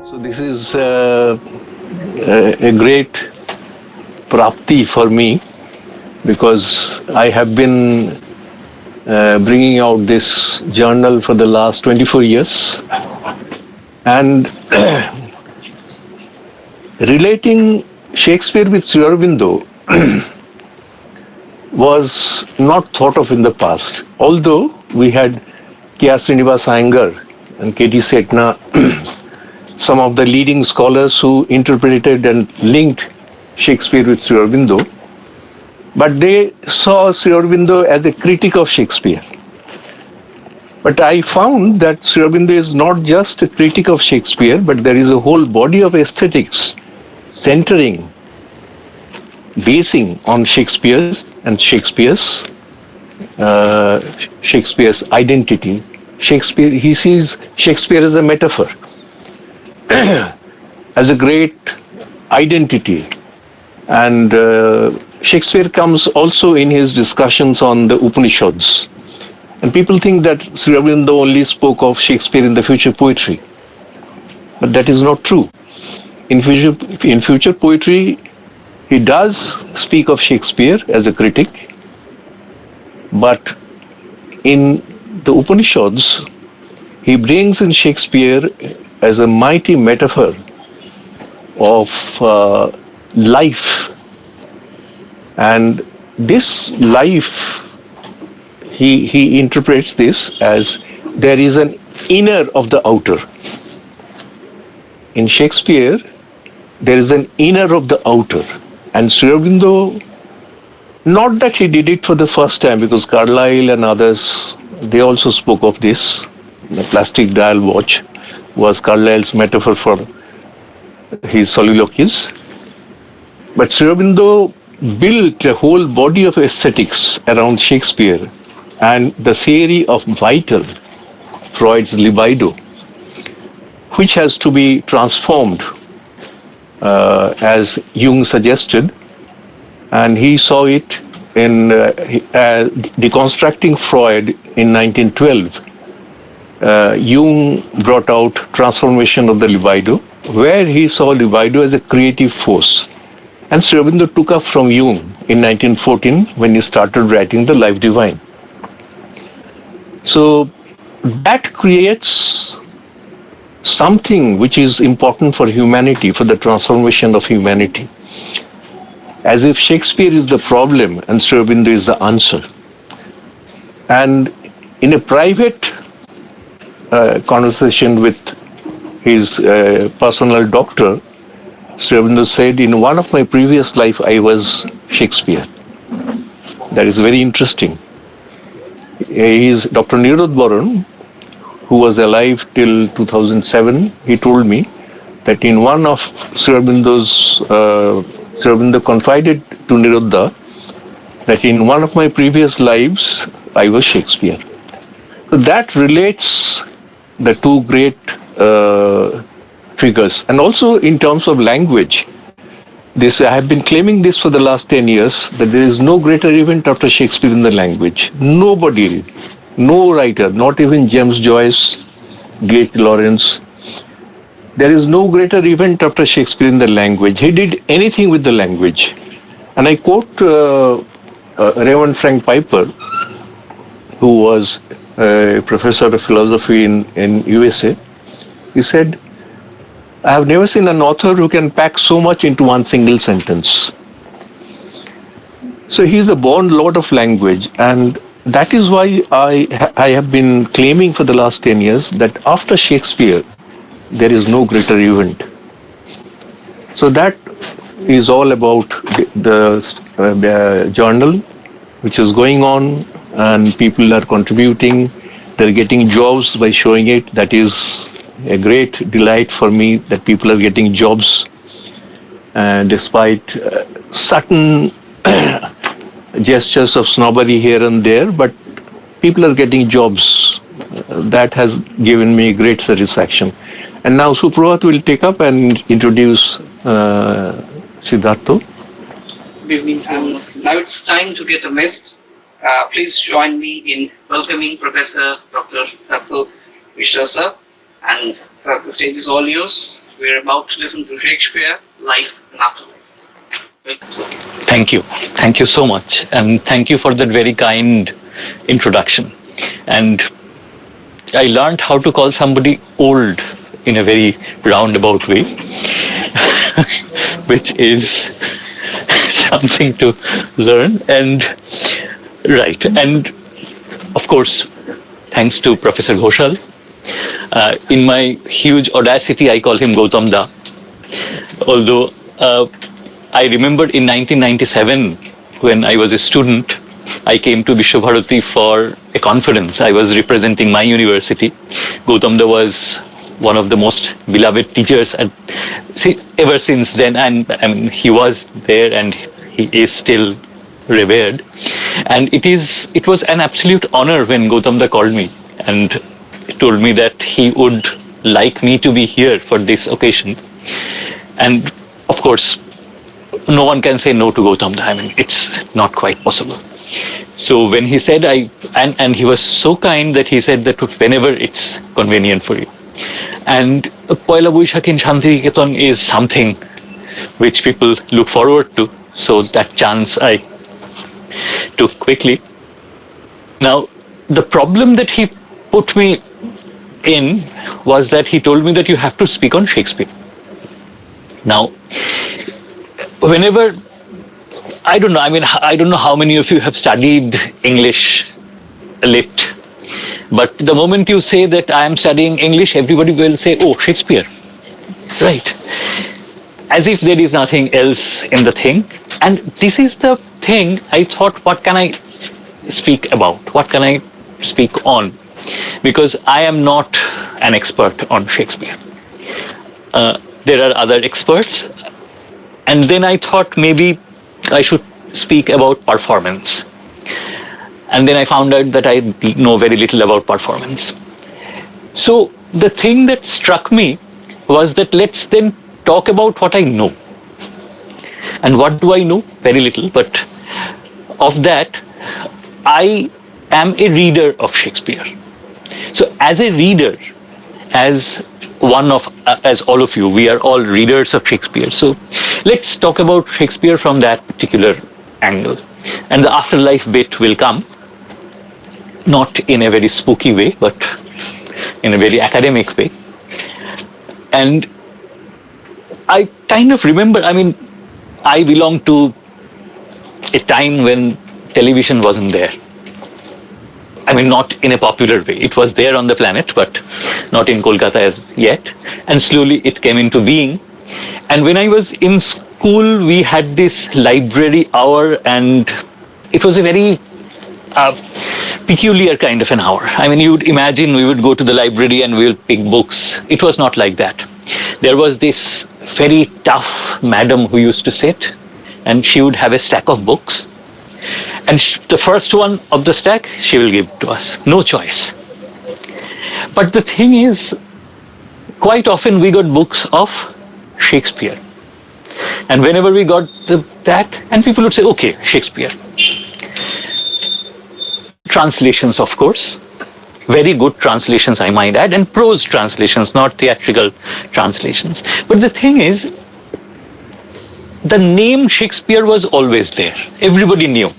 So this is a great prapti for me because I have been bringing out this journal for the last 24 years and relating Shakespeare with Sri Aurobindo was not thought of in the past. Although we had K.R. Srinivas Iyengar and K.T. Setna, some of the leading scholars who interpreted and linked Shakespeare with Sri Aurobindo, but they saw Sri Aurobindo as a critic of Shakespeare. But I found that Sri Aurobindo is not just a critic of Shakespeare, but there is a whole body of aesthetics centering, basing on Shakespeare's Shakespeare's identity. Shakespeare, he sees Shakespeare as a metaphor, as a great identity. And Shakespeare comes also in his discussions on the Upanishads. And people think that Sri Aurobindo only spoke of Shakespeare in the future poetry. But that is not true. In future poetry, he does speak of Shakespeare as a critic, but in the Upanishads, he brings in Shakespeare as a mighty metaphor of life. And this life, he interprets this as there is an inner of the outer. In Shakespeare, there is an inner of the outer. And Sri Aurobindo, not that he did it for the first time, because Carlyle and others, they also spoke of this. The plastic dial watch was Carlyle's metaphor for his soliloquies. But Sri Aurobindo built a whole body of aesthetics around Shakespeare and the theory of vital, Freud's libido, which has to be transformed, as Jung suggested. And he saw it in deconstructing Freud in 1912. Jung brought out transformation of the libido, where he saw libido as a creative force. And Sri Aurobindo took up from Jung in 1914 when he started writing The Life Divine. So that creates something which is important for humanity, for the transformation of humanity. As if Shakespeare is the problem and Sri Aurobindo is the answer. And in a private conversation with his personal doctor, Sri Aurobindo said, in one of my previous life, I was Shakespeare. That is very interesting. He is Dr. Nirod Boron, who was alive till 2007. He told me that in one of Sri Aurobindo's, Sri Aurobindo confided to Nirodha that in one of my previous lives, I was Shakespeare. So that relates the two great figures. And also in terms of language, I have been claiming this for the last 10 years, that there is no greater event after Shakespeare in the language. Nobody, no writer, not even James Joyce, G.H. Lawrence. There is no greater event after Shakespeare in the language. He did anything with the language. And I quote Raymond Frank Piper, who was a professor of philosophy in USA. He said, I have never seen an author who can pack so much into one single sentence. So he is a born lord of language, and that is why I have been claiming for the last 10 years that after Shakespeare, there is no greater event. So that is all about the journal, which is going on, and people are contributing. They're getting jobs by showing it. That is a great delight for me, that people are getting jobs, despite certain gestures of snobbery here and there, but people are getting jobs. That has given me great satisfaction. And now Suprabhat will take up and introduce Siddhartha. Good evening. Now it's time to get a mist. Please join me in welcoming Professor Dr. Biswas. And so the stage is all yours. We're about to listen to Shakespeare, Life and Afterlife. Thank you. Thank you so much. And thank you for that very kind introduction. And I learned how to call somebody old in a very roundabout way, which is something to learn. And right. And of course, thanks to Professor Ghosal. In my huge audacity, I call him Goutam Da. Although I remembered in 1997, when I was a student, I came to Vishwabharati for a conference. I was representing my university. Goutam Da was one of the most beloved teachers ever since then, and I mean, he was there and he is still revered. And it was an absolute honor when Goutam Da called me and told me that he would like me to be here for this occasion. And of course, no one can say no to Goutam Da. I mean, it's not quite possible. So when he said, and he was so kind that he said that whenever it's convenient for you. And Poila Boishakh in Shantiniketan is something which people look forward to. So that chance I took quickly. Now, the problem that he put me in was that he told me that you have to speak on Shakespeare. Now, whenever, I don't know how many of you have studied English lit, but the moment you say that I am studying English, everybody will say, oh, Shakespeare, right? As if there is nothing else in the thing. And this is the thing, I thought, what can I speak about? What can I speak on? Because I am not an expert on Shakespeare. There are other experts. And then I thought maybe I should speak about performance. And then I found out that I know very little about performance. So the thing that struck me was that let's then talk about what I know. And what do I know? Very little, but of that, I am a reader of Shakespeare. So as a reader, as all of you, we are all readers of Shakespeare. So let's talk about Shakespeare from that particular angle. And the afterlife bit will come, not in a very spooky way, but in a very academic way. And I kind of remember, I belong to a time when television wasn't there. Not in a popular way. It was there on the planet, but not in Kolkata as yet. And slowly it came into being. And when I was in school, we had this library hour, and it was a very peculiar kind of an hour. You would imagine we would go to the library and we would pick books. It was not like that. There was this very tough madam who used to sit, and she would have a stack of books. And the first one of the stack, she will give to us. No choice. But the thing is, quite often we got books of Shakespeare. And whenever we got that, and people would say, okay, Shakespeare. Translations, of course. Very good translations, I might add, and prose translations, not theatrical translations. But the thing is, the name Shakespeare was always there. Everybody knew.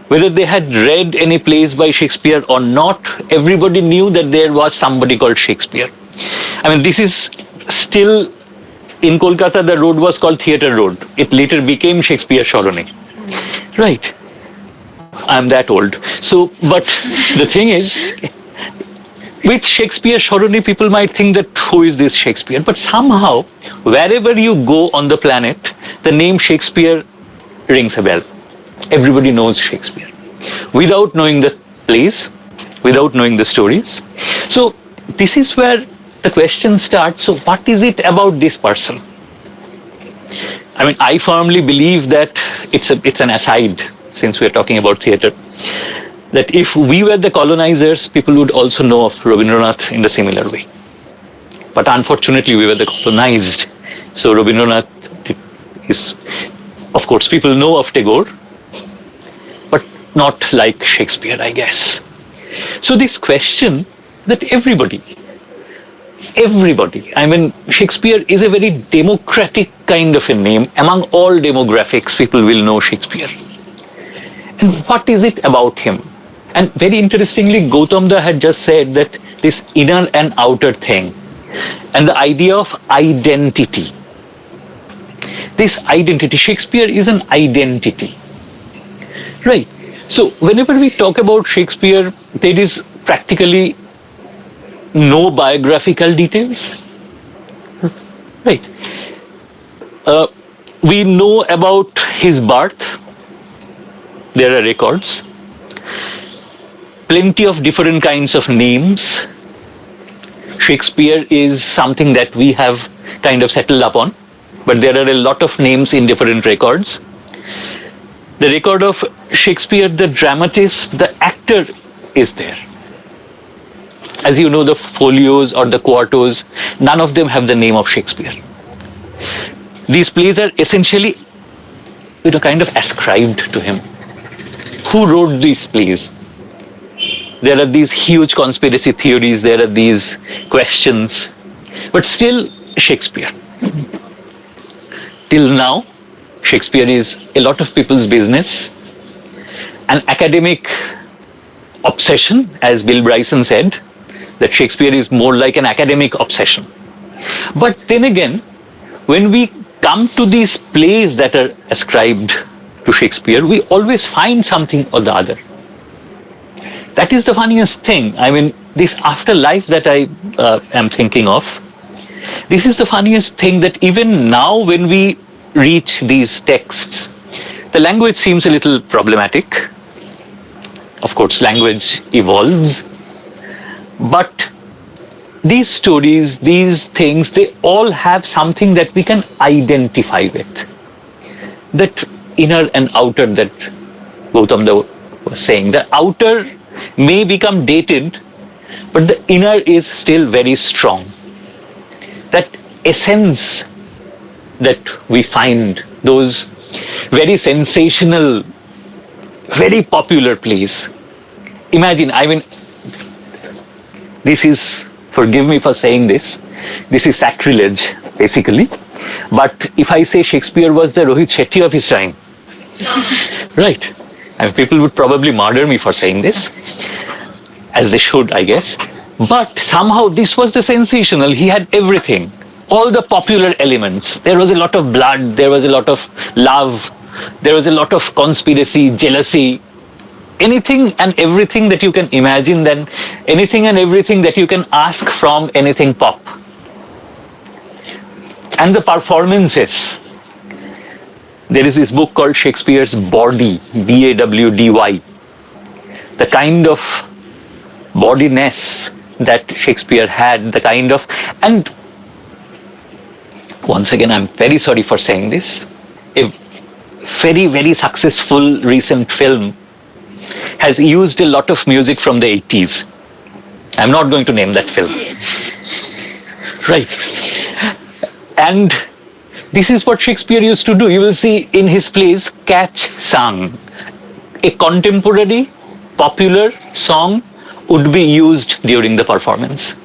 Whether they had read any plays by Shakespeare or not, everybody knew that there was somebody called Shakespeare. This is still, in Kolkata, the road was called Theatre Road. It later became Shakespeare Sorone. Right. I'm that old. So, but the thing is, with Shakespeare Sorone, people might think that who is this Shakespeare? But somehow, wherever you go on the planet, the name Shakespeare rings a bell. Everybody knows Shakespeare, without knowing the plays, without knowing the stories. So this is where the question starts. So what is it about this person? I firmly believe that it's an aside, since we're talking about theatre, that if we were the colonizers, people would also know of Rabindranath in the similar way. But unfortunately, we were the colonized. So Rabindranath is, of course, people know of Tagore, but not like Shakespeare, I guess. So this question that everybody, I mean, Shakespeare is a very democratic kind of a name. Among all demographics, people will know Shakespeare. And what is it about him? And very interestingly, Goutam had just said that this inner and outer thing, and the idea of identity. This identity, Shakespeare is an identity, right? So whenever we talk about Shakespeare, there is practically no biographical details, right? We know about his birth. There are records. Plenty of different kinds of names. Shakespeare is something that we have kind of settled upon, but there are a lot of names in different records. The record of Shakespeare, the dramatist, the actor is there. As you know, the folios or the quartos, none of them have the name of Shakespeare. These plays are essentially, kind of ascribed to him. Who wrote these plays? There are these huge conspiracy theories, there are these questions, but still Shakespeare. Till now, Shakespeare is a lot of people's business, an academic obsession, as Bill Bryson said, that Shakespeare is more like an academic obsession. But then again, when we come to these plays that are ascribed to Shakespeare, we always find something or the other. That is the funniest thing. I mean, this afterlife that I am thinking of, this is the funniest thing, that even now when we reach these texts, the language seems a little problematic. Of course, language evolves. But these stories, these things, they all have something that we can identify with. That inner and outer that Goutam was saying. The outer may become dated, but the inner is still very strong. That essence that we find, those very sensational, very popular plays. Imagine, I mean, this is, forgive me for saying this is sacrilege, basically. But if I say Shakespeare was the Rohit Shetty of his time, right? I mean, people would probably murder me for saying this, as they should, I guess. But somehow this was the sensational. He had everything, all the popular elements. There was a lot of blood, there was a lot of love, there was a lot of conspiracy, jealousy, anything and everything that you can imagine, then anything and everything that you can ask from anything pop. And the performances. There is this book called Shakespeare's Bawdy, B-A-W-D-Y. The kind of bodiness that Shakespeare had, the kind of, and once again, I'm very sorry for saying this, a very, very successful recent film has used a lot of music from the 80s. I'm not going to name that film. Right. And this is what Shakespeare used to do. You will see in his plays, catch sung. A contemporary, popular song would be used during the performance,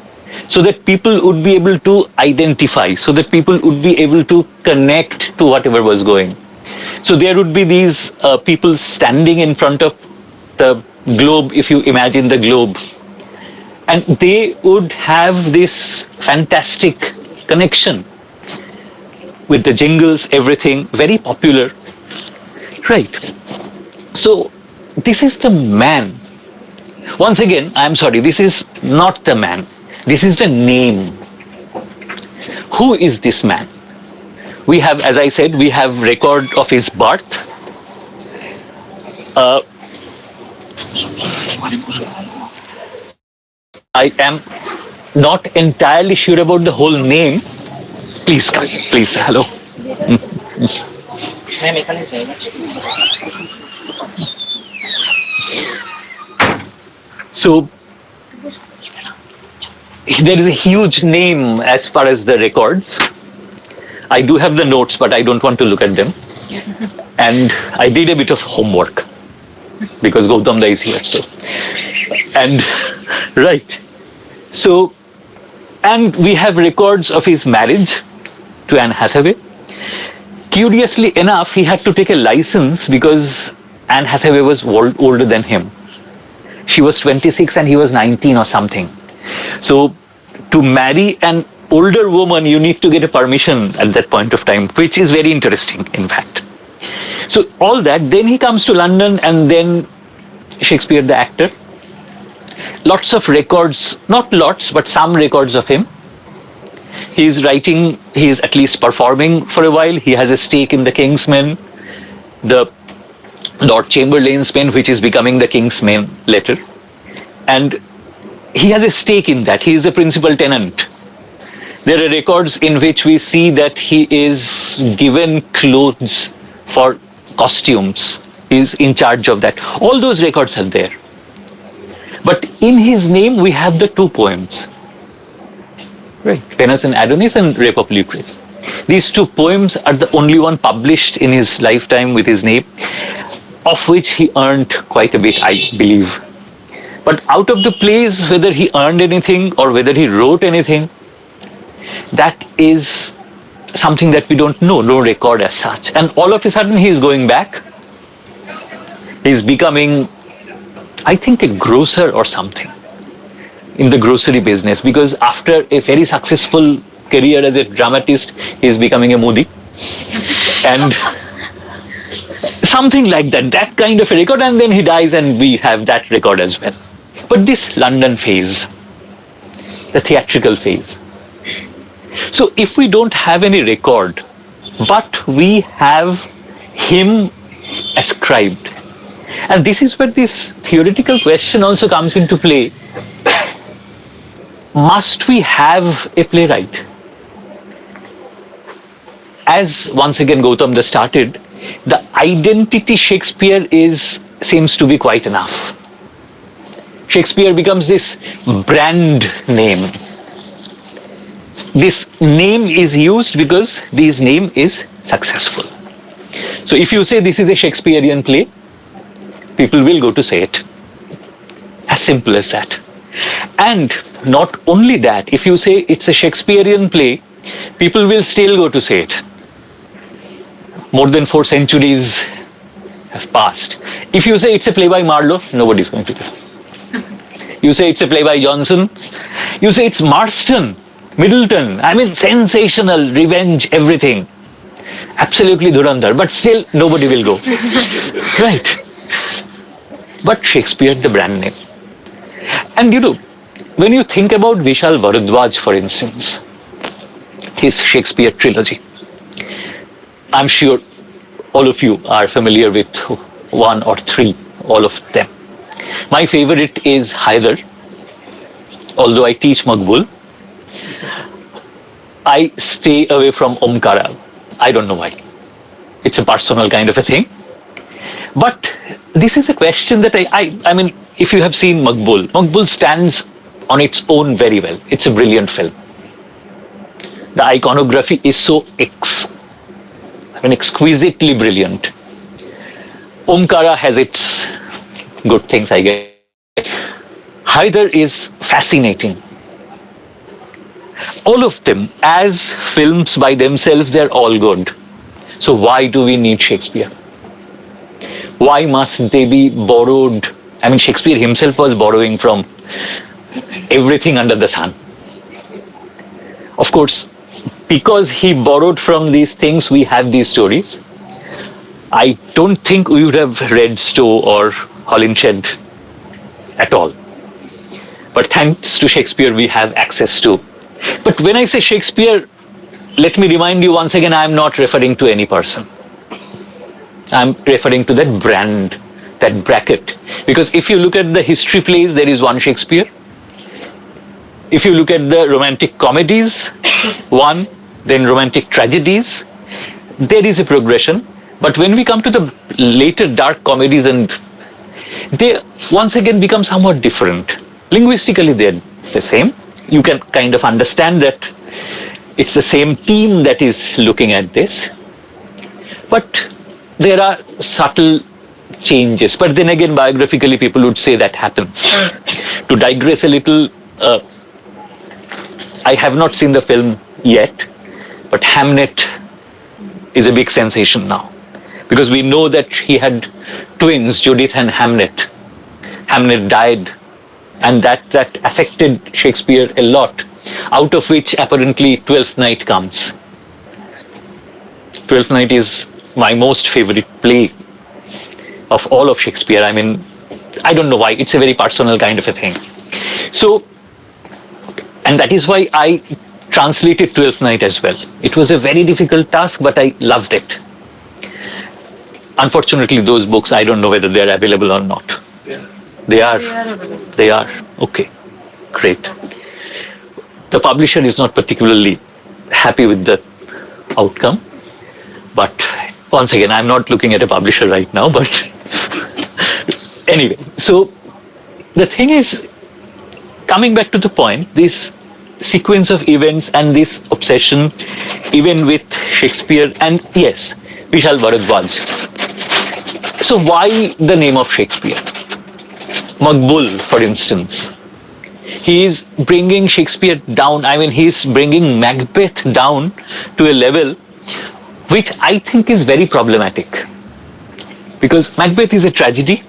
so that people would be able to identify, so that people would be able to connect to whatever was going. So there would be these people standing in front of the globe, if you imagine the globe, and they would have this fantastic connection with the jingles, everything, very popular, right? So this is the man. Once again, I'm sorry, this is not the man. This is the name. Who is this man? We have, as I said, we have record of his birth. I am not entirely sure about the whole name. Please, please, hello. So, there is a huge name as far as the records. I do have the notes, but I don't want to look at them. And I did a bit of homework because Goutam is here. So, and right. So, and we have records of his marriage to Anne Hathaway. Curiously enough, he had to take a license because Anne Hathaway was older than him. She was 26 and he was 19 or something. So to marry an older woman, you need to get a permission at that point of time, which is very interesting, in fact. So all that, then he comes to London, and then Shakespeare the actor. Lots of records, not lots, but some records of him. He is writing, he is at least performing for a while. He has a stake in the King's Men, the Lord Chamberlain's Men, which is becoming the King's Men later. And he has a stake in that. He is the principal tenant. There are records in which we see that he is given clothes for costumes. He is in charge of that. All those records are there. But in his name, we have the two poems. Right. Venus and Adonis and Rape of Lucrece. These two poems are the only one published in his lifetime with his name, of which he earned quite a bit, I believe. But out of the plays, whether he earned anything or whether he wrote anything, that is something that we don't know, no record as such. And all of a sudden he is going back. He is becoming, I think, a grocer or something in the grocery business, because after a very successful career as a dramatist, he is becoming a moody. And something like that, that kind of a record, and then he dies and we have that record as well. But this London phase, the theatrical phase. So if we don't have any record, but we have him ascribed, and this is where this theoretical question also comes into play. Must we have a playwright? As once again Goutam started, the identity Shakespeare seems to be quite enough. Shakespeare becomes this brand name. This name is used because this name is successful. So if you say this is a Shakespearean play, people will go to say it. As simple as that. And not only that, if you say it's a Shakespearean play, people will still go to say it. More than 4 centuries have passed. If you say it's a play by Marlowe, nobody's going to do. You say it's a play by Johnson, you say it's Marston, Middleton, I mean sensational, revenge, everything. Absolutely Dhurandhar, but still nobody will go. Right. But Shakespeare, the brand name. And you know, when you think about Vishal Bharadwaj, for instance, his Shakespeare trilogy, I'm sure all of you are familiar with 1 or 3, all of them. My favorite is Hyder. Although I teach Maqbul, I stay away from Omkara. I don't know why. It's a personal kind of a thing. But this is a question that I mean, if you have seen Maqbul, Maqbul stands on its own very well. It's a brilliant film. The iconography is so exquisitely brilliant. Omkara has its good things, I guess. Hyder is fascinating. All of them, as films by themselves, they're all good. So why do we need Shakespeare? Why must they be borrowed? I mean, Shakespeare himself was borrowing from everything under the sun. Of course, because he borrowed from these things, we have these stories. I don't think we would have read Stowe or Holinshed at all. But thanks to Shakespeare, we have access to. But when I say Shakespeare, let me remind you once again, I'm not referring to any person. I'm referring to that brand, that bracket. Because if you look at the history plays, there is one Shakespeare. If you look at the romantic comedies, one, then romantic tragedies, there is a progression. But when we come to the later dark comedies, and they once again become somewhat different. Linguistically, they're the same. You can kind of understand that it's the same team that is looking at this. But there are subtle changes. But then again, biographically, people would say that happens. To digress a little, I have not seen the film yet, but Hamnet is a big sensation now. Because we know that he had twins, Judith and Hamnet. Hamnet died, and that affected Shakespeare a lot, out of which apparently Twelfth Night comes. Twelfth Night is my most favorite play of all of Shakespeare. I mean, I don't know why, it's a very personal kind of a thing. So, and that is why I translated Twelfth Night as well. It was a very difficult task, but I loved it. Unfortunately, those books, I don't know whether they are available or not. Yeah. They are. available. They are. Okay, great. The publisher is not particularly happy with the outcome, but once again, I'm not looking at a publisher right now, but anyway, so the thing is, coming back to the point, this sequence of events and this obsession, even with Shakespeare and yes, Vishal Bharadwaj. So why the name of Shakespeare? Maqbul, for instance. He is bringing Shakespeare down. I mean, he is bringing Macbeth down to a level which I think is very problematic. Because Macbeth is a tragedy.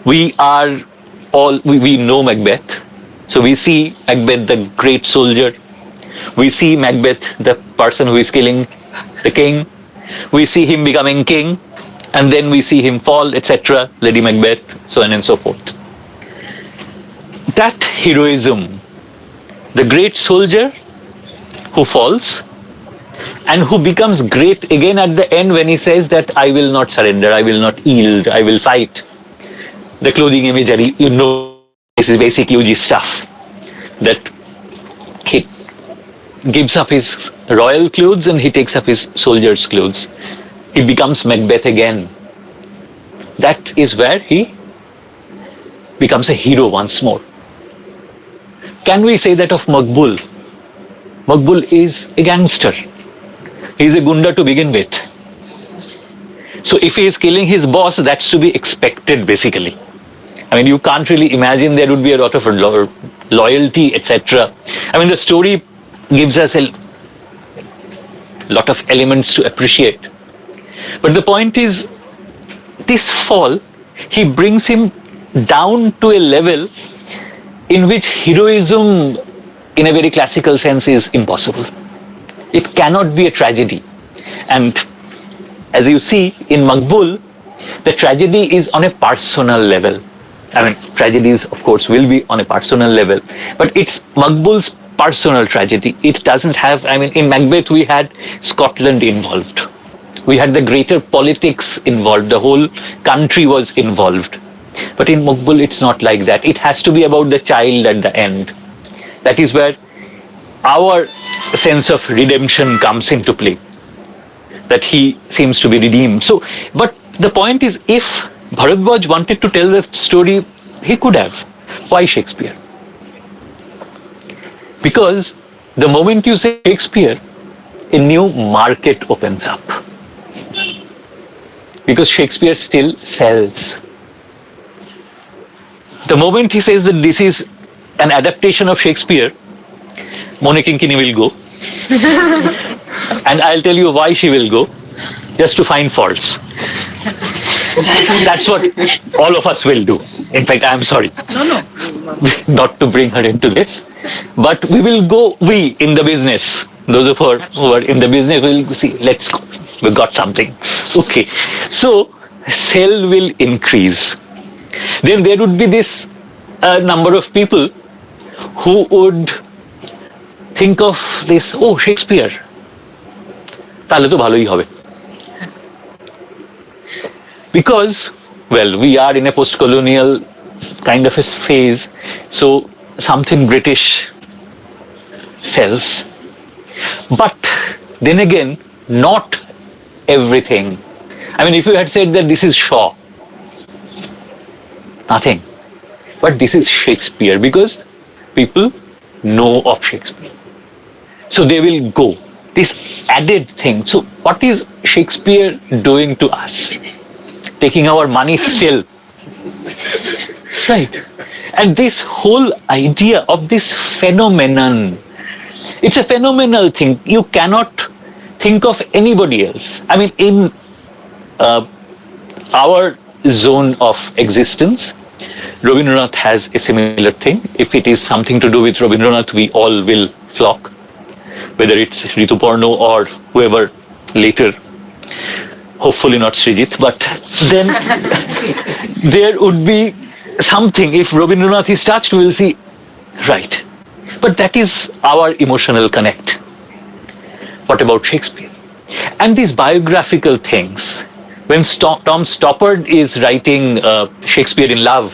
We know Macbeth. So we see Macbeth, the great soldier. We see Macbeth, the person who is killing the king. We see him becoming king. And then we see him fall, etc., Lady Macbeth, so on and so forth. That heroism, the great soldier who falls and who becomes great again at the end when he says that I will not surrender, I will not yield, I will fight. The clothing imagery, you know, this is basic UG stuff. That he gives up his royal clothes and he takes up his soldier's clothes. He becomes Macbeth again. That is where he becomes a hero once more. Can we say that of Maqbul? Maqbul is a gangster. He is a gunda to begin with. So if he is killing his boss, that's to be expected basically. I mean, you can't really imagine there would be a lot of loyalty, etc. I mean, the story gives us a lot of elements to appreciate. But the point is, this fall, he brings him down to a level in which heroism, in a very classical sense, is impossible. It cannot be a tragedy. And as you see, in Maqbul, the tragedy is on a personal level. I mean, tragedies, of course, will be on a personal level. But it's Maqbul's personal tragedy. It doesn't have, I mean, in Macbeth, we had Scotland involved. We had the greater politics involved. The whole country was involved. But in Maqbul, it's not like that. It has to be about the child at the end. That is where our sense of redemption comes into play. That he seems to be redeemed. So, but the point is, if Bharadwaj wanted to tell the story, he could have. Why Shakespeare? Because the moment you say Shakespeare, a new market opens up. Because Shakespeare still sells. The moment he says that this is an adaptation of Shakespeare, Mone Kinkini will go. And I'll tell you why she will go. Just to find faults. That's what all of us will do. In fact, I'm sorry. No. Not to bring her into this. But we will go, we in the business, those of us who are in the business will see, let's go. We got something. Okay. So, sale will increase. Then there would be this number of people who would think of this, oh, Shakespeare. তাহলে তো ভালোই হবে. Because, well, we are in a post-colonial kind of a phase, so something British sells. But then again, not everything. I mean, if you had said that this is Shaw, nothing. But this is Shakespeare, because people know of Shakespeare. So they will go. This added thing. So what is Shakespeare doing to us? Taking our money still. Right. And this whole idea of this phenomenon It's a phenomenal thing. You cannot think of anybody else. I mean, in uh, our zone of existence, Rabindranath has a similar thing. If it is something to do with Rabindranath, we all will flock, whether it's Rituparno or whoever later, hopefully not Srijit, but then there would be something. If Rabindranath is touched, we'll see, right. But that is our emotional connect. What about Shakespeare? And these biographical things, when Tom Stoppard is writing Shakespeare in Love,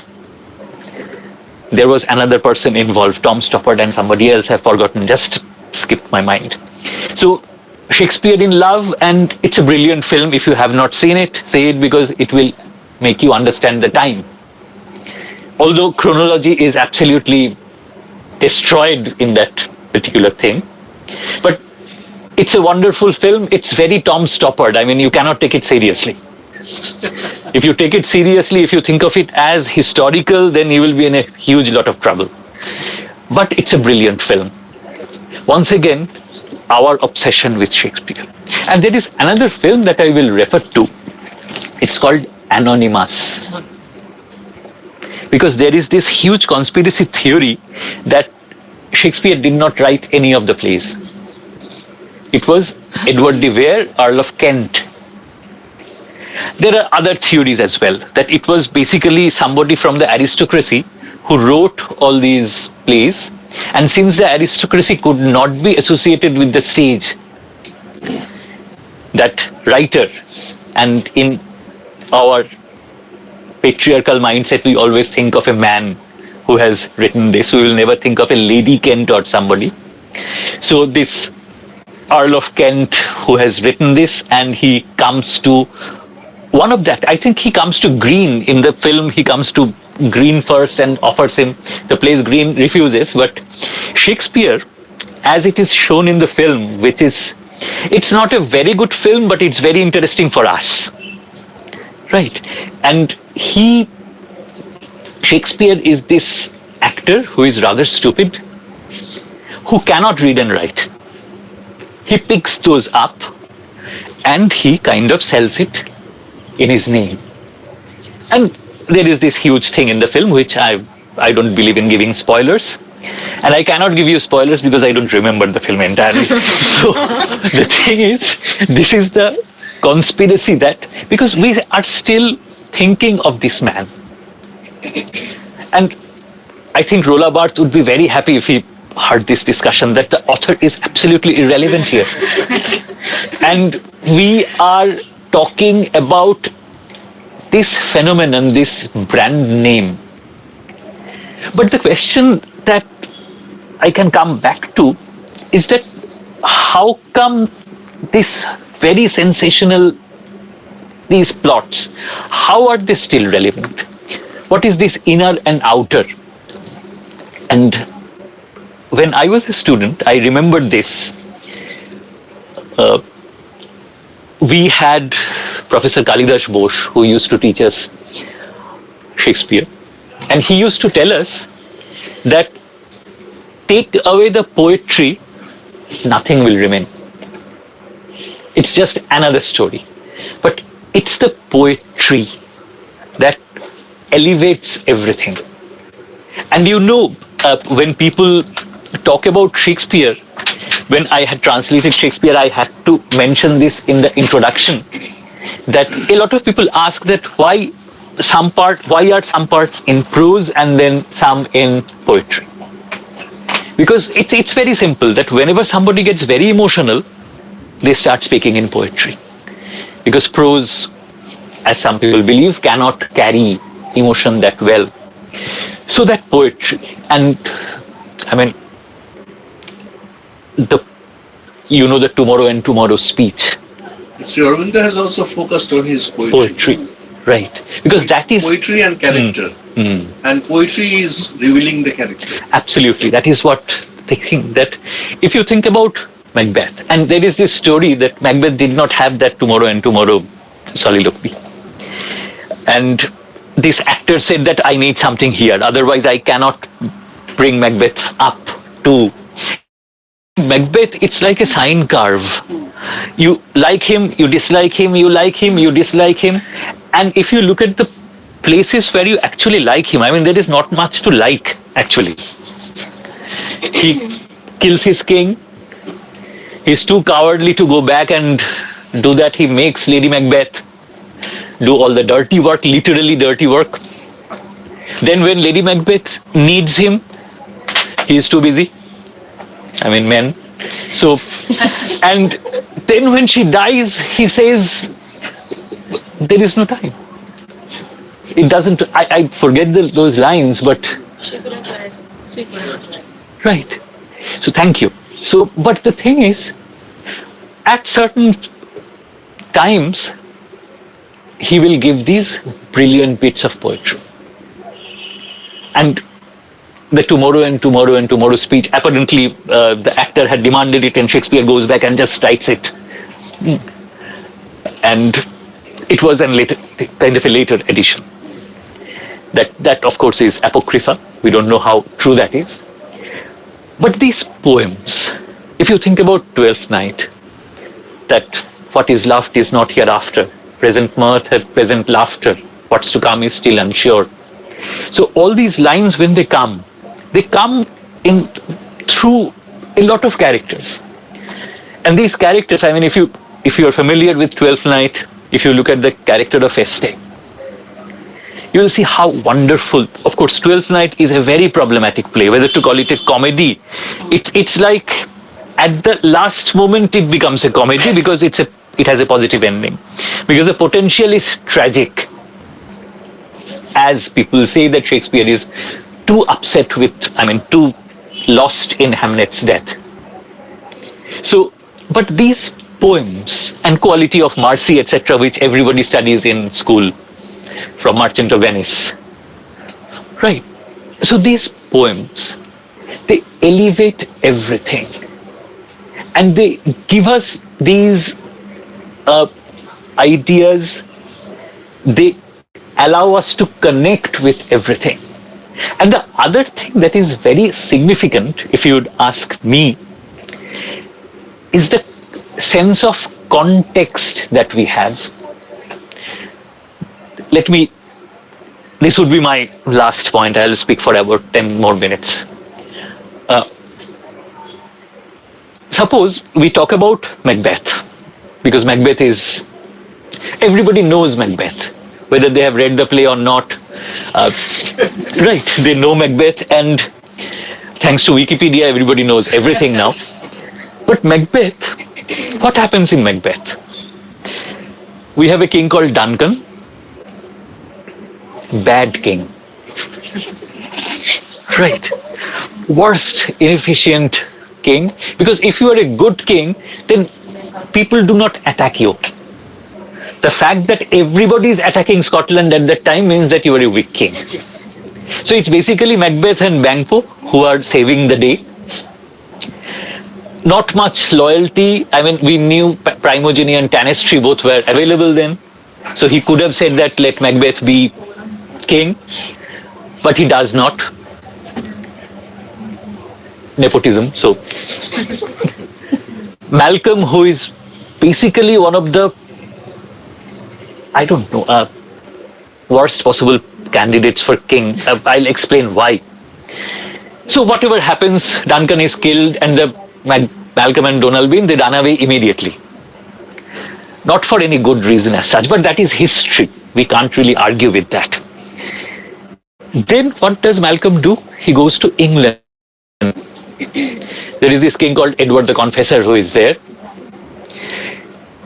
there was another person involved, Tom Stoppard and somebody else, I've forgotten, just skipped my mind. So Shakespeare in Love, and it's a brilliant film. If you have not seen it, say it, because it will make you understand the time. Although chronology is absolutely destroyed in that particular thing, but it's a wonderful film. It's very Tom Stoppard. I mean, you cannot take it seriously. If you take it seriously, if you think of it as historical, then you will be in a huge lot of trouble. But it's a brilliant film. Once again, our obsession with Shakespeare. And there is another film that I will refer to. It's called Anonymous. Because there is this huge conspiracy theory that Shakespeare did not write any of the plays. It was Edward de Vere, Earl of Kent. There are other theories as well, that it was basically somebody from the aristocracy who wrote all these plays, and since the aristocracy could not be associated with the stage, that writer, and in our patriarchal mindset we always think of a man who has written this, we will never think of a Lady Kent or somebody. So this Earl of Kent who has written this, and he comes to one of that, I think he comes to Green in the film, he comes to Green first and offers him the place. Green refuses, but Shakespeare, as it is shown in the film, which is, it's not a very good film, but it's very interesting for us, right? And Shakespeare is this actor who is rather stupid, who cannot read and write. He picks those up and he kind of sells it in his name. And there is this huge thing in the film, which I don't believe in giving spoilers. And I cannot give you spoilers because I don't remember the film entirely. So the thing is, this is the conspiracy that, because we are still thinking of this man. And I think Rola Barth would be very happy if he heard this discussion, that the author is absolutely irrelevant here. And we are talking about this phenomenon, this brand name. But the question that I can come back to is that how come this very sensational, these plots, how are they still relevant? What is this inner and outer? And when I was a student, I remembered this. We had Professor Kalidas Bose, who used to teach us Shakespeare, and he used to tell us that take away the poetry, nothing will remain. It's just another story. But it's the poetry that elevates everything. And you know, when people talk about Shakespeare, when I had translated Shakespeare, I had to mention this in the introduction, that a lot of people ask that why are some parts in prose and then some in poetry? Because it's very simple, that whenever somebody gets very emotional, they start speaking in poetry. Because prose, as some people believe, cannot carry emotion that well. So that poetry, and I mean, the Tomorrow and Tomorrow speech. Sri Aurobindo has also focused on his poetry. Right. Because that is poetry and character. And poetry is revealing the character. Absolutely. That is what they think. That if you think about Macbeth, and there is this story that Macbeth did not have that Tomorrow and Tomorrow soliloquy. And this actor said that I need something here, otherwise I cannot bring Macbeth up to. Macbeth, it's like a sine curve. You like him, you dislike him, you like him, you dislike him. And if you look at the places where you actually like him, I mean, there is not much to like, actually. He kills his king. He's too cowardly to go back and do that. He makes Lady Macbeth do all the dirty work, literally dirty work. Then when Lady Macbeth needs him, he's too busy. I mean, men. So, and then when she dies, he says, there is no time. It doesn't, I forget those lines, but... She couldn't write. She couldn't write. Right. So thank you. So, but the thing is, at certain times, he will give these brilliant bits of poetry. And the tomorrow and tomorrow and tomorrow speech, apparently the actor had demanded it and Shakespeare goes back and just writes it. And it was kind of a later edition. That of course is apocrypha. We don't know how true that is. But these poems, if you think about Twelfth Night, that what is loved is not hereafter, present mirth and present laughter, what's to come is still unsure. So all these lines, when they come in through a lot of characters. And these characters, I mean, if you are familiar with Twelfth Night, if you look at the character of Este, you will see how wonderful. Of course, Twelfth Night is a very problematic play. Whether to call it a comedy, it's like at the last moment it becomes a comedy because it has a positive ending. Because the potential is tragic. As people say that Shakespeare is too upset with, too lost in Hamlet's death. So, but these poems and quality of mercy, etc., which everybody studies in school, from Merchant of Venice. Right. So these poems, they elevate everything. And they give us these ideas, they allow us to connect with everything. And the other thing that is very significant, if you would ask me, is the sense of context that we have. This would be my last point. I'll speak for about 10 more minutes. Suppose we talk about Macbeth, because Macbeth is, everybody knows Macbeth, whether they have read the play or not. Right, they know Macbeth, and thanks to Wikipedia, everybody knows everything now. But Macbeth, what happens in Macbeth? We have a king called Duncan, bad king. Right, worst, inefficient king, because if you are a good king, then people do not attack you. The fact that everybody is attacking Scotland at that time means that you are a weak king. So it's basically Macbeth and Banquo who are saving the day. Not much loyalty. We knew primogeny and Tanistry both were available then. So he could have said that let Macbeth be king, but he does not. Nepotism. So Malcolm, who is basically one of the, worst possible candidates for king. I'll explain why. So whatever happens, Duncan is killed and Malcolm and Donalbain, they run away immediately. Not for any good reason as such, but that is history. We can't really argue with that. Then what does Malcolm do? He goes to England. There is this king called Edward the Confessor who is there.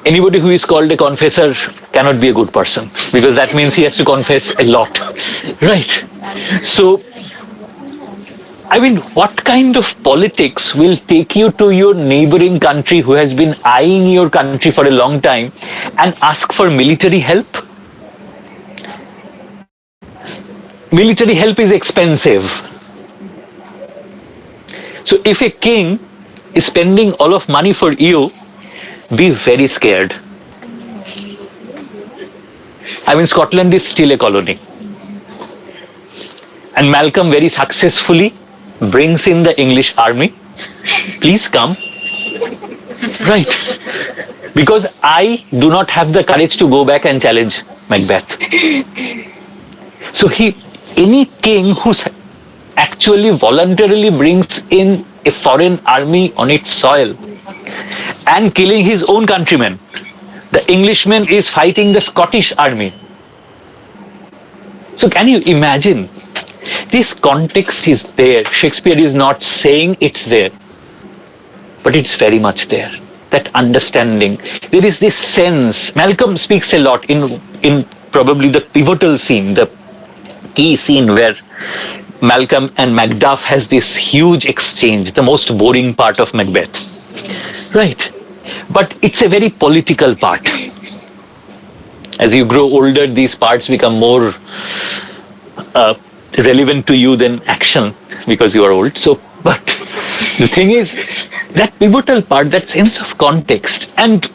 Anybody who is called a confessor cannot be a good person, because that means he has to confess a lot. Right. So, what kind of politics will take you to your neighboring country who has been eyeing your country for a long time and ask for military help? Military help is expensive. So if a king is spending all of money for you, be very scared. Scotland is still a colony. And Malcolm very successfully brings in the English army. Please come. Right. Because I do not have the courage to go back and challenge Macbeth. So any king who actually voluntarily brings in a foreign army on its soil and killing his own countrymen, the Englishman is fighting the Scottish army. So can you imagine? This context is there. Shakespeare is not saying it's there, but it's very much there. That understanding. There is this sense. Malcolm speaks a lot in probably the pivotal scene, the key scene where Malcolm and Macduff has this huge exchange, the most boring part of Macbeth. Right. But it's a very political part. As you grow older, these parts become more relevant to you than action because you are old. So, but the thing is, that pivotal part, that sense of context, and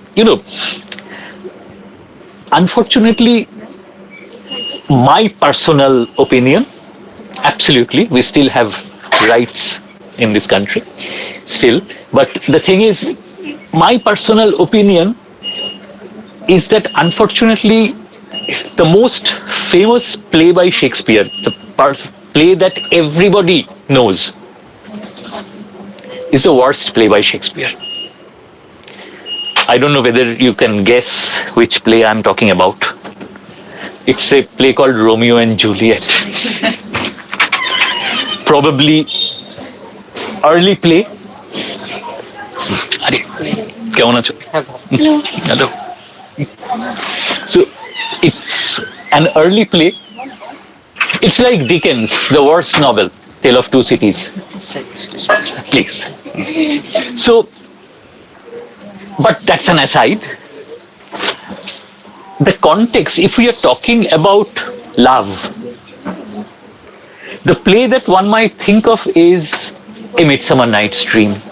unfortunately, my personal opinion, absolutely, we still have rights in this country, still. But the thing is, my personal opinion is that unfortunately, the most famous play by Shakespeare, the play that everybody knows, is the worst play by Shakespeare. I don't know whether you can guess which play I'm talking about. It's a play called Romeo and Juliet. Probably early play. Hello. So it's an early play. It's like Dickens, the worst novel, Tale of Two Cities. Please. So, but that's an aside. The context, if we are talking about love, the play that one might think of is A Midsummer Night's Dream.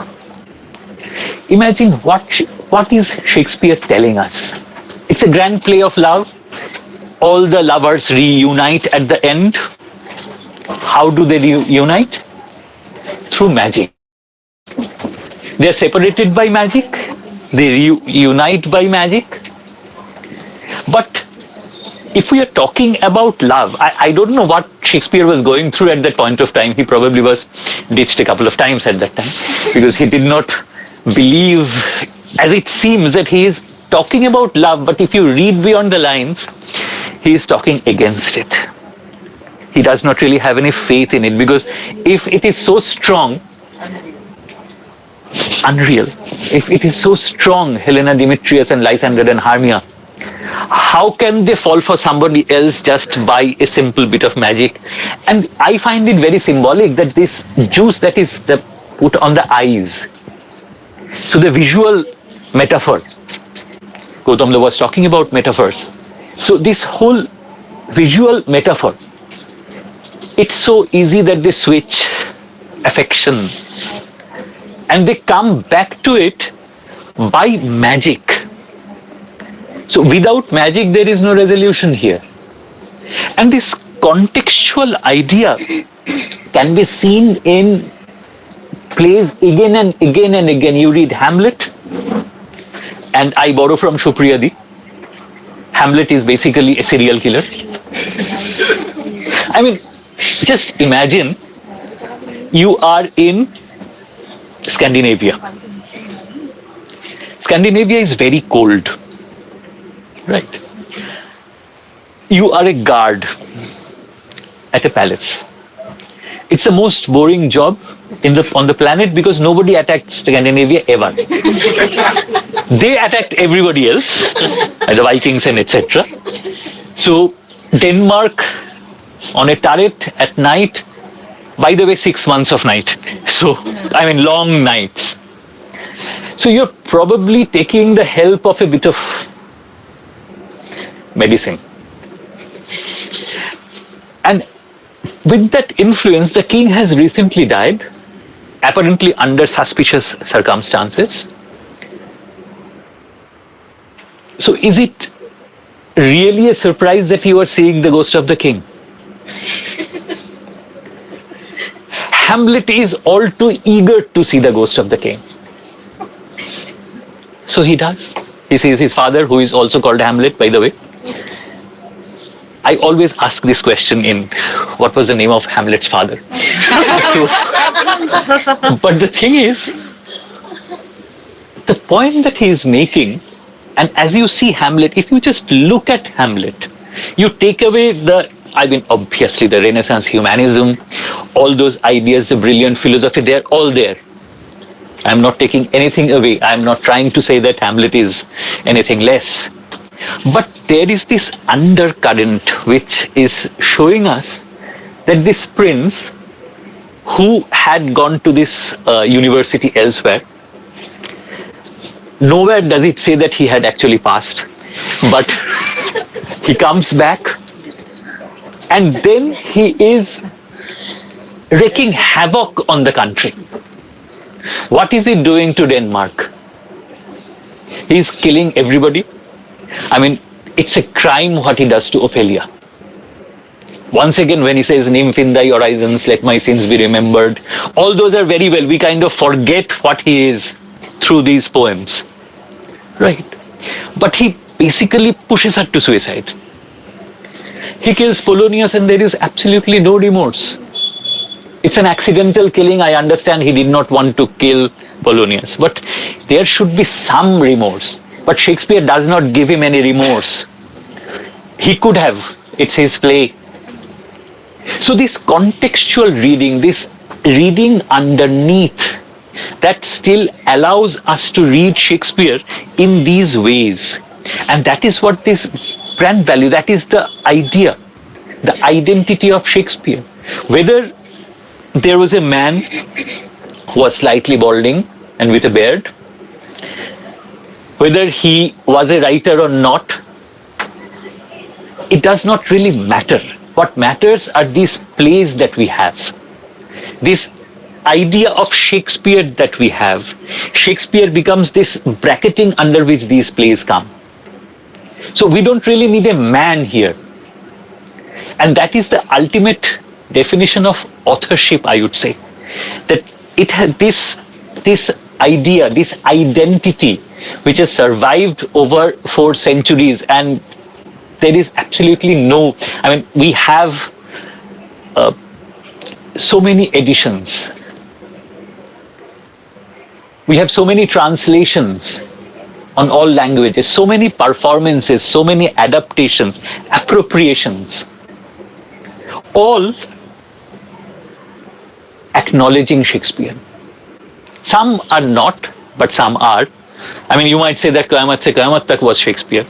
Imagine what is Shakespeare telling us? It's a grand play of love. All the lovers reunite at the end. How do they reunite? Through magic. They are separated by magic. They reunite by magic. But if we are talking about love, I don't know what Shakespeare was going through at that point of time. He probably was ditched a couple of times at that time because he did not believe, as it seems, that he is talking about love, but if you read beyond the lines, he is talking against it. He does not really have any faith in it, because if it is so strong, unreal, if it is so strong, Helena, Demetrius and Lysander and Hermia, how can they fall for somebody else just by a simple bit of magic? And I find it very symbolic that this juice that is put on the eyes, so the visual metaphor, Goutam was talking about metaphors. So this whole visual metaphor, it's so easy that they switch affection and they come back to it by magic. So without magic, there is no resolution here. And this contextual idea can be seen in plays again and again and again. You read Hamlet, and I borrow from Supriyadi. Hamlet is basically a serial killer. I mean, just imagine you are in Scandinavia. Scandinavia is very cold, right? You are a guard at a palace. It's the most boring job on the planet because nobody attacked Scandinavia ever. They attacked everybody else, the Vikings and etc. So Denmark on a turret at night, by the way, 6 months of night. So, I mean, long nights. So you're probably taking the help of a bit of medicine. And with that influence, the king has recently died, apparently under suspicious circumstances. So is it really a surprise that you are seeing the ghost of the king? Hamlet is all too eager to see the ghost of the king. So he does. He sees his father, who is also called Hamlet, by the way. I always ask this question in what was the name of Hamlet's father? But the thing is, the point that he is making, and as you see Hamlet, if you just look at Hamlet, you take away obviously the Renaissance humanism, all those ideas, the brilliant philosophy, they're all there. I'm not taking anything away. I'm not trying to say that Hamlet is anything less. But there is this undercurrent which is showing us that this prince, who had gone to this university elsewhere, nowhere does it say that he had actually passed, but he comes back and then he is wreaking havoc on the country. What is he doing to Denmark? He is killing everybody. I mean, it's a crime what he does to Ophelia. Once again, when he says, "Nymph in thy horizons, let my sins be remembered," all those are very well. We kind of forget what he is through these poems. Right. But he basically pushes her to suicide. He kills Polonius and there is absolutely no remorse. It's an accidental killing. I understand he did not want to kill Polonius, but there should be some remorse. But Shakespeare does not give him any remorse. He could have. It's his play. So this contextual reading, this reading underneath, that still allows us to read Shakespeare in these ways. And that is what this brand value, that is the idea, the identity of Shakespeare. Whether there was a man who was slightly balding and with a beard, whether he was a writer or not, it does not really matter. What matters are these plays that we have. This idea of Shakespeare that we have. Shakespeare becomes this bracketing under which these plays come. So we don't really need a man here. And that is the ultimate definition of authorship, I would say. That it has this idea, this identity, which has survived over 4 centuries, and there is absolutely no, I mean, we have so many editions. We have so many translations on all languages, so many performances, so many adaptations, appropriations, all acknowledging Shakespeare. Some are not, but some are. I mean, you might say that Qayamat se Qayamat tak was Shakespeare.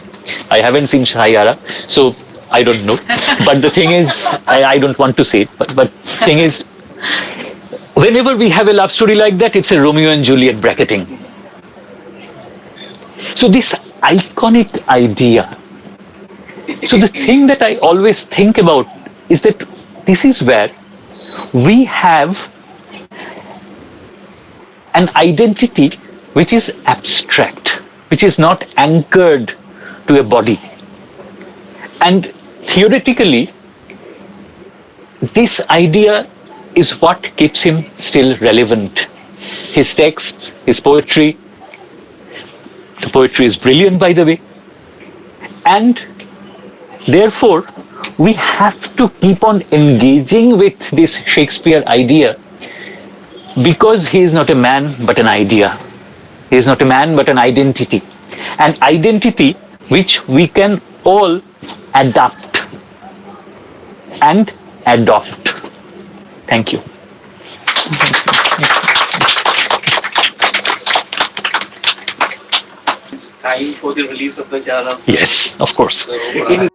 I haven't seen Shayara, so I don't know. But the thing is, I don't want to say it, but thing is, whenever we have a love story like that, it's a Romeo and Juliet bracketing. So this iconic idea. So the thing that I always think about is that this is where we have an identity which is abstract, which is not anchored to a body. And theoretically, this idea is what keeps him still relevant. His texts, his poetry, the poetry is brilliant, by the way, and therefore we have to keep on engaging with this Shakespeare idea, because he is not a man but an idea. He is not a man but an identity. An identity which we can all adapt and adopt. Thank you. Time for the release of the jar of. Yes, of course. So,